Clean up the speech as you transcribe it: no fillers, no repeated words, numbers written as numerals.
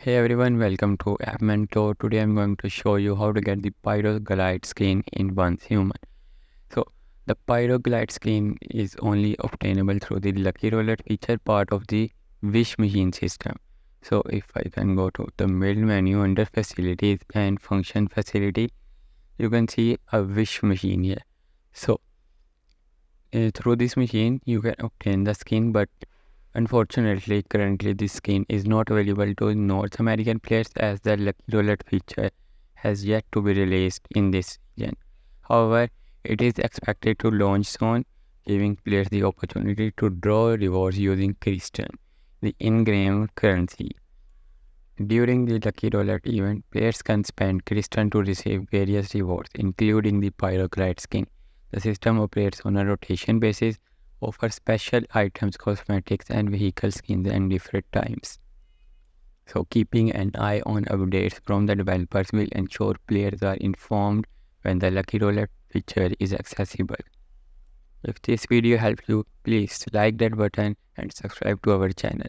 Hey everyone, welcome to App Mentor. Today I'm going to show you how to get the Pyro Glide skin in Once Human. So the Pyro Glide skin is only obtainable through the Lucky Roulette feature part of the Wish Machine system. So if I can go to the main menu under Facilities and Function Facility, you can see a Wish Machine here. So through this machine you can obtain the skin, but unfortunately, currently this skin is not available to North American players as the Lucky Roulette feature has yet to be released in this region. However, it is expected to launch soon, giving players the opportunity to draw rewards using Crystal, the in-game currency. During the Lucky Roulette event, players can spend Crystal to receive various rewards, including the Pyro Glide skin. The system operates on a rotation basis, offers special items, cosmetics, and vehicle skins at different times. So keeping an eye on updates from the developers will ensure players are informed when the Lucky Roulette feature is accessible. If this video helped you, please like that button and subscribe to our channel.